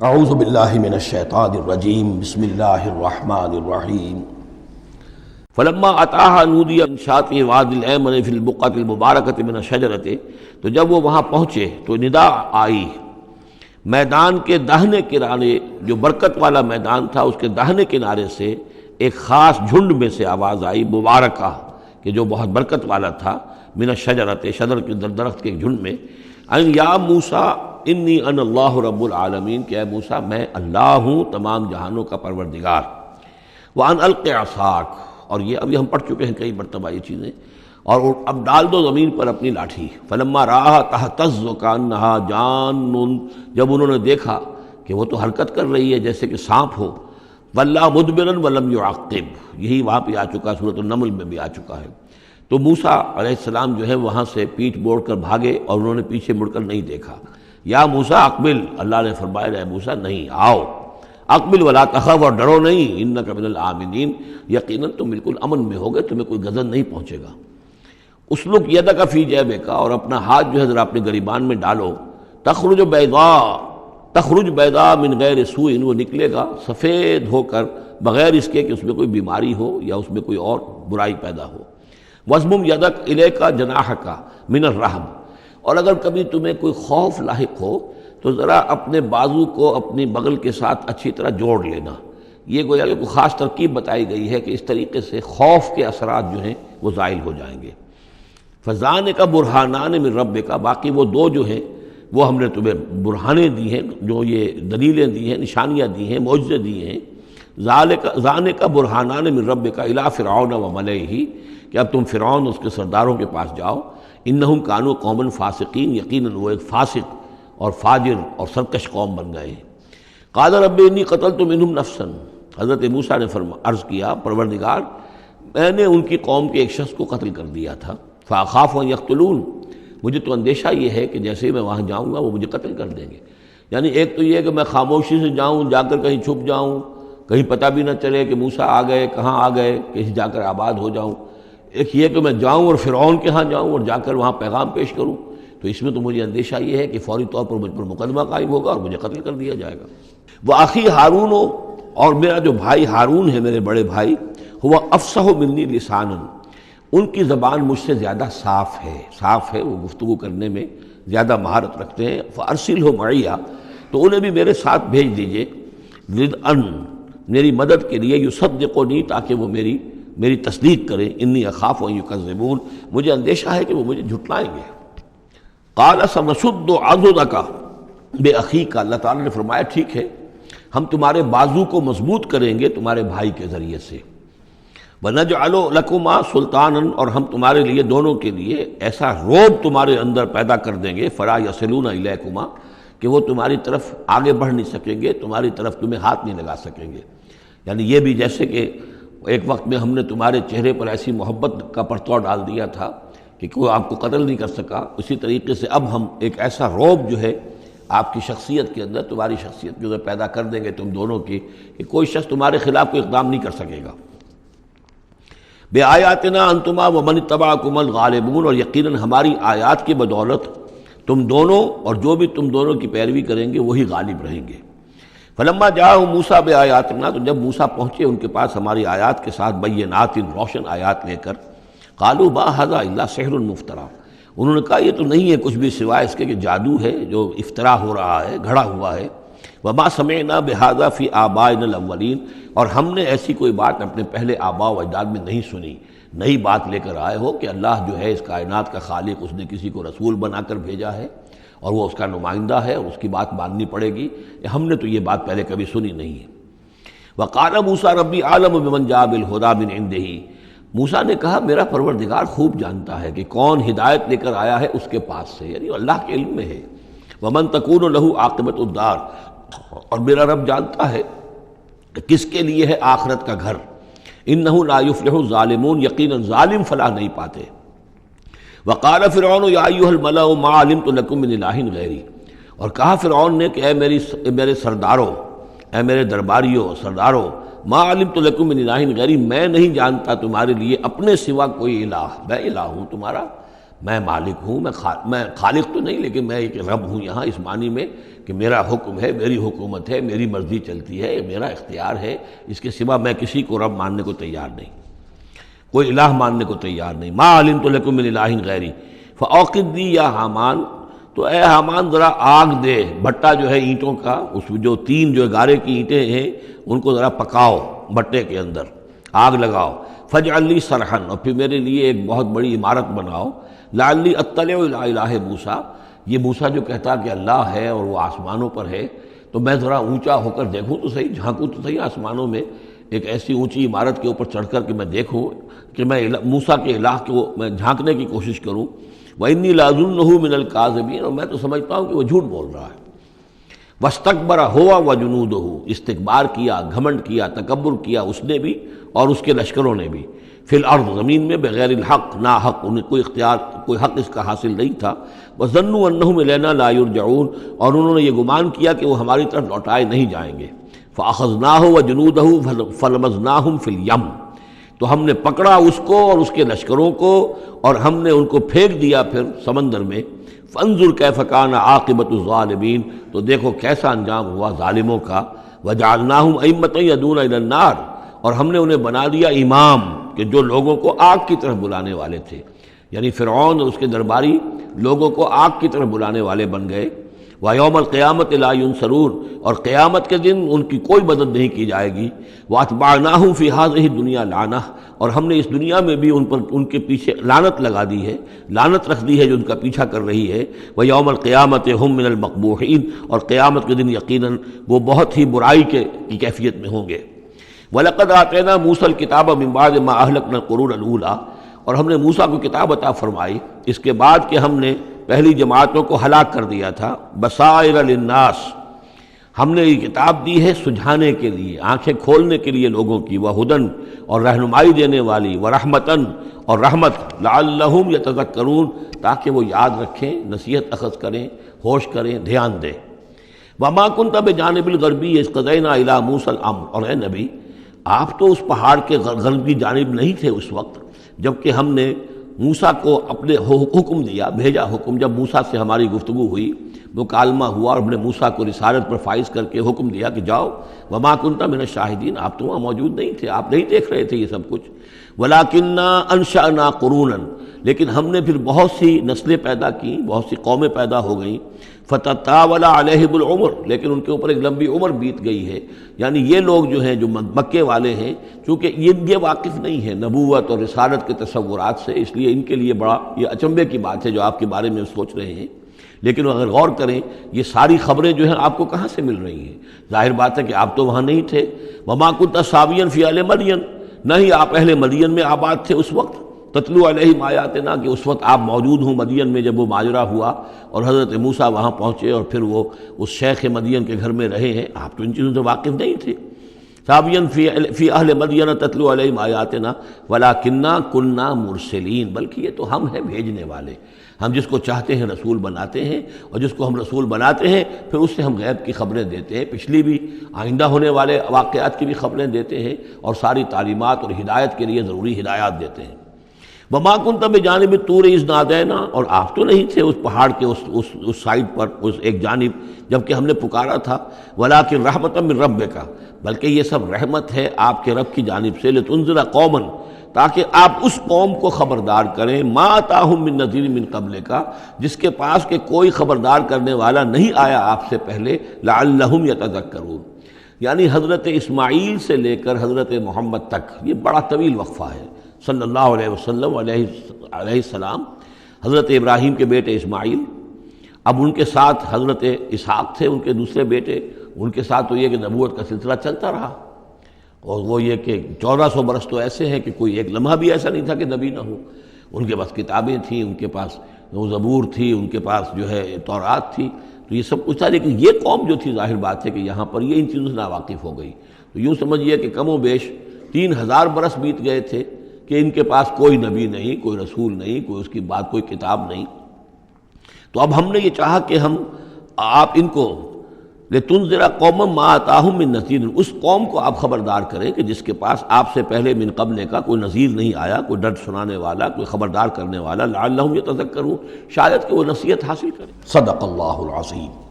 اعوذ باللہ من الشیطان الرجیم بسم اللہ الرحمن الرحیم فلما اتاها نودی من شاطئ الوادی الایمن فی البقعۃ المبارکۃ من الشجرۃ، تو جب وہ وہاں پہنچے تو ندا آئی میدان کے داہنے کنارے، جو برکت والا میدان تھا اس کے داہنے کنارے سے ایک خاص جھنڈ میں سے آواز آئی مبارکہ، کہ جو بہت برکت والا تھا، من الشجرۃ، شجر کے درخت کے ایک جھنڈ میں، ان یا موسیٰ انی ان اللہ رب العالمین، کہ اے موسیٰ میں اللہ ہوں تمام جہانوں کا پروردگار، وان الق عصاک، اور یہ ابھی ہم پڑھ چکے ہیں کئی مرتبہ یہ چیزیں، اور اب ڈال دو زمین پر اپنی لاٹھی، فلما رآہا تہتز کانہا جان، جب انہوں نے دیکھا کہ وہ تو حرکت کر رہی ہے جیسے کہ سانپ ہو، ولا مدبرا ولم یعقب، یہی وہاں پہ آ چکا، سورۃ النمل میں بھی آ چکا ہے۔ تو موسیٰ علیہ السلام جو ہے وہاں سے پیٹھ موڑ کر بھاگے اور انہوں نے پیچھے مڑ کر نہیں دیکھا۔ یا موسیٰ اقبل، اللہ نے فرمایا اے موسیٰ نہیں، آؤ، اقبل ولا تخف، اور ڈرو نہیں، انک من الآمنین، یقیناً تم بالکل امن میں ہوگے، تمہیں کوئی غضب نہیں پہنچے گا۔ اسلک یدک فی جیبک، اور اپنا ہاتھ جو ہے ذرا اپنے گریبان میں ڈالو، تخرج بیضاء من غیر سوء، وہ نکلے گا سفید ہو کر بغیر اس کے کہ اس میں کوئی بیماری ہو یا اس میں کوئی اور برائی پیدا ہو۔ وَاضْمُمْ يَدَكَ إِلَيْكَ جَنَاحَكَ مِنَ الرَّهْبِ، اور اگر کبھی تمہیں کوئی خوف لاحق ہو تو ذرا اپنے بازو کو اپنی بغل کے ساتھ اچھی طرح جوڑ لینا۔ یہ گویا کہ کوئی خاص ترکیب بتائی گئی ہے کہ اس طریقے سے خوف کے اثرات جو ہیں وہ زائل ہو جائیں گے۔ فَذَانِكَ بُرْهَانَانِ مِن رَبِّكَ، باقی وہ دو جو ہیں وہ ہم نے تمہیں برہانے دی ہیں، جو یہ دلیلیں دی ہیں، نشانیاں دی ہیں، معجزے دیے ہیں۔ ذَانِكَ بُرْهَانَانِ مِن رَبِّكَ إِلَىٰ فِرْعَوْنَ وَمَلَئِهِ، کہ اب تم فرعون اس کے سرداروں کے پاس جاؤ، انہم کانوا قوما فاسقین، یقیناً وہ ایک فاسق اور فاجر اور سرکش قوم بن گئے ہیں۔ قال رب انی قتلت منہم نفسا، حضرت موسیٰ نے عرض کیا پروردگار میں نے ان کی قوم کے ایک شخص کو قتل کر دیا تھا، فاخاف ان یقتلون، مجھے تو اندیشہ یہ ہے کہ جیسے ہی میں وہاں جاؤں گا وہ مجھے قتل کر دیں گے۔ یعنی ایک تو یہ کہ میں خاموشی سے جاؤں، جا کر کہیں چھپ جاؤں، کہیں پتہ بھی نہ چلے کہ موسیٰ آ گئے، کہاں آ گئے، کہیں جا کر آباد ہو جاؤں۔ ایک یہ کہ میں جاؤں اور فرعون کے ہاں جاؤں اور جا کر وہاں پیغام پیش کروں، تو اس میں تو مجھے اندیشہ یہ ہے کہ فوری طور پر مجھ پر مقدمہ قائم ہوگا اور مجھے قتل کر دیا جائے گا۔ وَأَخِي ہارون، اور میرا جو بھائی ہارون ہے، میرے بڑے بھائی، ہوا افصح منی لسانا، ان کی زبان مجھ سے زیادہ صاف ہے، وہ گفتگو کرنے میں زیادہ مہارت رکھتے ہیں۔ فَأَرْسِلْهُ مَعِيَّ، تو انہیں بھی میرے ساتھ بھیج دیجئے، رِدْءً، میری مدد کے لیے، یصدقنی، تاکہ وہ میری تصدیق کریں، انی اخاف ان یکذبون، مجھے اندیشہ ہے کہ وہ مجھے جھٹلائیں گے۔ قال سنشد عضدک باخیک، اللہ تعالیٰ نے فرمایا ٹھیک ہے، ہم تمہارے بازو کو مضبوط کریں گے تمہارے بھائی کے ذریعے سے۔ ونجعل لکما سلطانا، اور ہم تمہارے لیے دونوں کے لیے ایسا رعب تمہارے اندر پیدا کر دیں گے، فلا یصلون الیکما، کہ وہ تمہاری طرف آگے بڑھ نہیں سکیں گے، تمہاری طرف تمہیں ہاتھ نہیں لگا سکیں گے۔ یعنی یہ بھی جیسے کہ ایک وقت میں ہم نے تمہارے چہرے پر ایسی محبت کا پرتو ڈال دیا تھا کہ کوئی آپ کو قتل نہیں کر سکا، اسی طریقے سے اب ہم ایک ایسا رعب جو ہے آپ کی شخصیت کے اندر، تمہاری شخصیت جو ہے پیدا کر دیں گے تم دونوں کی، کہ کوئی شخص تمہارے خلاف کوئی اقدام نہیں کر سکے گا۔ بِآیاتنا انتما ومن اتبعکم الغالبون، اور یقیناً ہماری آیات کی بدولت تم دونوں اور جو بھی تم دونوں کی پیروی کریں گے وہی غالب رہیں گے۔ فلما جاءهم موسیٰ بآیاتنا، تو جب موسیٰ پہنچے ان کے پاس ہماری آیات کے ساتھ، بینات، روشن آیات لے کر، قالوا ما ھذا الا سحر مفترا، انہوں نے کہا یہ تو نہیں ہے کچھ بھی سوائے اس کے کہ جادو ہے جو افترا ہو رہا ہے، گھڑا ہوا ہے۔ وما سمعنا بھذا فی آبائنا الاولین، اور ہم نے ایسی کوئی بات اپنے پہلے آباء و اجداد میں نہیں سنی۔ نئی بات لے کر آئے ہو کہ اللہ جو ہے اس کائنات کا خالق، اس نے کسی کو رسول بنا کر بھیجا ہے اور وہ اس کا نمائندہ ہے اور اس کی بات ماننی پڑے گی، ہم نے تو یہ بات پہلے کبھی سنی نہیں ہے۔ وقال موسیٰ ربی اعلم بمن جاء بالہدی من عنده، موسیٰ نے کہا میرا پروردگار خوب جانتا ہے کہ کون ہدایت لے کر آیا ہے اس کے پاس سے، یعنی اللہ کے علم میں ہے۔ ومن تکون له عاقبۃ الدار، اور میرا رب جانتا ہے کہ کس کے لیے ہے آخرت کا گھر۔ انہ لا یفلح الظالمون، یقیناً ظالم فلاح نہیں پاتے۔ وقال فرعون یا ایھا الملأ ما علمت لکم من الہ غیری، اور کہا فرعون نے کہ اے میرے سرداروں، اے میرے درباریوں سرداروں، ما علمت لکم من الہ غیری، میں نہیں جانتا تمہارے لیے اپنے سوا کوئی الہ، میں الہ ہوں تمہارا، میں مالک ہوں، میں خالق تو نہیں لیکن میں ایک رب ہوں یہاں اس معنی میں کہ میرا حکم ہے، میری حکومت ہے، میری مرضی چلتی ہے، میرا اختیار ہے، اس کے سوا میں کسی کو رب ماننے کو تیار نہیں، کوئی الہ ماننے کو تیار نہیں۔ ما علمت لکم من الہ غیری فاوقد لی یا حامان، تو اے حامان ذرا آگ دے، بھٹا جو ہے اینٹوں کا، اس جو تین جو گارے کی اینٹیں ہیں ان کو ذرا پکاؤ بھٹے کے اندر، آگ لگاؤ، فاجعل لی صرحا، اور پھر میرے لیے ایک بہت بڑی عمارت بناؤ، لعلی اطلع الی الہ موسیٰ، یہ موسیٰ جو کہتا کہ اللہ ہے اور وہ آسمانوں پر ہے، تو میں ذرا اونچا ہو کر دیکھوں تو صحیح، جھانکوں تو صحیح آسمانوں میں، ایک ایسی اونچی عمارت کے اوپر چڑھ کر کہ میں دیکھوں کہ میں موسیٰ کے الہ کو میں جھانکنے کی کوشش کروں۔ وَإِنِّي لَأَظُنُّهُ مِنَ الْكَاذِبِينَ، اور میں تو سمجھتا ہوں کہ وہ جھوٹ بول رہا ہے۔ وَاسْتَكْبَرَ هُوَ وَجُنُودُهُ، استکبار کیا، گھمنڈ کیا، تکبر کیا اس نے بھی اور اس کے لشکروں نے بھی، فی الارض، زمین میں، بغیر الحق، نا حق، انہیں کوئی اختیار، کوئی حق اس کا حاصل نہیں تھا۔ وَظَنُّوا أَنَّهُمْ إِلَيْنَا لَا يُرْجَعُونَ، اور انہوں نے یہ گمان کیا کہ وہ ہماری طرف لوٹائے نہیں جائیں گے۔ فَأَخَذْنَاهُ وَجُنُودَهُ فَلَمَزْنَاهُمْ فِي الْيَمِّ، تو ہم نے پکڑا اس کو اور اس کے لشکروں کو اور ہم نے ان کو پھینک دیا پھر سمندر میں۔ فانظر کیف کان عاقبۃ الظالمین، تو دیکھو کیسا انجام ہوا ظالموں کا۔ وجعلناہم ائمۃ یدعون الی النار، اور ہم نے انہیں بنا دیا امام کہ جو لوگوں کو آگ کی طرف بلانے والے تھے، یعنی فرعون اور اس کے درباری لوگوں کو آگ کی طرف بلانے والے بن گئے۔ وَيَوْمَ الْقِيَامَةِ لَا يُنصَرُونَ، اور قیامت کے دن ان کی کوئی مدد نہیں کی جائے گی۔ وَأَتْبَعْنَاهُمْ فِي هَذِهِ الدُّنْيَا لَعْنَةً، اور ہم نے اس دنیا میں بھی ان پر، ان کے پیچھے لعنت لگا دی ہے، لعنت رکھ دی ہے جو ان کا پیچھا کر رہی ہے۔ وَيَوْمَ الْقِيَامَةِ هُمْ مِنَ الْمَقْبُوحِينَ، اور قیامت کے دن یقیناً وہ بہت ہی برائی کی کیفیت میں ہوں گے۔ وَلَقَدْ آتَيْنَا مُوسَى الْكِتَابَ مِن بَعْدِ مَا أَهْلَكْنَا الْقُرُونَ الْأُولَىٰ، اور ہم نے موسیٰ کو کتاب عطا فرمائی اس کے بعد کہ ہم نے پہلی جماعتوں کو ہلاک کر دیا تھا۔ بصائر للناس، ہم نے یہ کتاب دی ہے سجھانے کے لیے، آنکھیں کھولنے کے لیے لوگوں کی، وہدن، اور رہنمائی دینے والی، ورحمتن، اور رحمت، لعلہم یتذکرون، تاکہ وہ یاد رکھیں، نصیحت اخذ کریں، ہوش کریں، دھیان دیں۔ وما کنت بجانب الغربی اذ قضینا الی موسیٰ الامر، اور اے نبی آپ تو اس پہاڑ کے غربی جانب نہیں تھے اس وقت جبکہ ہم نے موسیٰ کو اپنے حکم دیا، بھیجا حکم، جب موسیٰ سے ہماری گفتگو ہوئی، مکالمہ ہوا اور ہم نے موسیٰ کو رسالت پر فائز کر کے حکم دیا کہ جاؤ، وما کنت من الشاہدین، آپ تو وہاں موجود نہیں تھے، آپ نہیں دیکھ رہے تھے یہ سب کچھ۔ ولکننا انشأنا قرونا، لیکن ہم نے پھر بہت سی نسلیں پیدا کی، بہت سی قومیں پیدا ہو گئیں۔ فتطاول علیہم العمر، لیکن ان کے اوپر ایک لمبی عمر بیت گئی ہے، یعنی یہ لوگ جو ہیں جو مکے والے ہیں، چونکہ یہ واقف نہیں ہے نبوت اور رسالت کے تصورات سے، اس لیے ان کے لیے بڑا یہ اچنبے کی بات ہے جو آپ کے بارے میں سوچ رہے ہیں۔ لیکن اگر غور کریں یہ ساری خبریں جو ہیں آپ کو کہاں سے مل رہی ہیں؟ ظاہر بات ہے کہ آپ تو وہاں نہیں تھے۔ وما کنت ساویا فی اہل مدین، نہ ہی آپ اہل مدین میں آباد تھے اس وقت۔ تتلو علیہم آیاتنا، کہ اس وقت آپ موجود ہوں مدین میں جب وہ ماجرا ہوا اور حضرت موسیٰ وہاں پہنچے اور پھر وہ اس شیخ مدین کے گھر میں رہے ہیں، آپ تو ان چیزوں سے واقف نہیں تھے۔ ساویا فی اہل مدین تتلو علیہم آیاتنا ولکننا کننا مرسلین، بلکہ یہ تو ہم ہیں بھیجنے والے، ہم جس کو چاہتے ہیں رسول بناتے ہیں، اور جس کو ہم رسول بناتے ہیں پھر اس سے ہم غیب کی خبریں دیتے ہیں، پچھلی بھی آئندہ ہونے والے واقعات کی بھی خبریں دیتے ہیں، اور ساری تعلیمات اور ہدایت کے لیے ضروری ہدایات دیتے ہیں۔ وما کنت بجانب الطور اذ نادینا، اور آپ تو نہیں تھے اس پہاڑ کے اس سائڈ پر، اس ایک جانب جب کہ ہم نے پکارا تھا۔ ولکن رحمۃ من ربک، بلکہ یہ سب رحمت ہے آپ کے رب کی جانب سے، لتنذر قوما، تاکہ آپ اس قوم کو خبردار کریں، ما اتاہم من نذیر من قبلک، جس کے پاس کہ کوئی خبردار کرنے والا نہیں آیا آپ سے پہلے، لعلہم یتذکرون، یعنی حضرت اسماعیل سے لے کر حضرت محمد تک یہ بڑا طویل وقفہ ہے۔ صلی اللہ علیہ وسلم علیہ السلام، حضرت ابراہیم کے بیٹے اسماعیل، اب ان کے ساتھ حضرت اسحاق تھے ان کے دوسرے بیٹے، ان کے ساتھ تو یہ کہ نبوت کا سلسلہ چلتا رہا، اور وہ یہ کہ 1400 برس تو ایسے ہیں کہ کوئی ایک لمحہ بھی ایسا نہیں تھا کہ نبی نہ ہو۔ ان کے پاس کتابیں تھیں، ان کے پاس وہ زبور تھی، ان کے پاس جو ہے تورات تھی، تو یہ سب کچھ تھا، لیکن یہ قوم جو تھی ظاہر بات ہے کہ یہاں پر یہ ان چیزوں سے ناواقف ہو گئی۔ تو یوں سمجھیے کہ کم و بیش 3000 برس بیت گئے تھے کہ ان کے پاس کوئی نبی نہیں، کوئی رسول نہیں، کوئی اس کی بات کوئی کتاب نہیں۔ تو اب ہم نے یہ چاہا کہ ہم آپ ان کو لتنذر قوما ما آتاہم من نذیر، اس قوم کو آپ خبردار کریں کہ جس کے پاس آپ سے پہلے من قبل کا کوئی نذیر نہیں آیا، کوئی ڈر سنانے والا، کوئی خبردار کرنے والا، لعلہم یتذکرون، شاید کہ وہ نصیحت حاصل کریں۔ صدق اللہ العظیم۔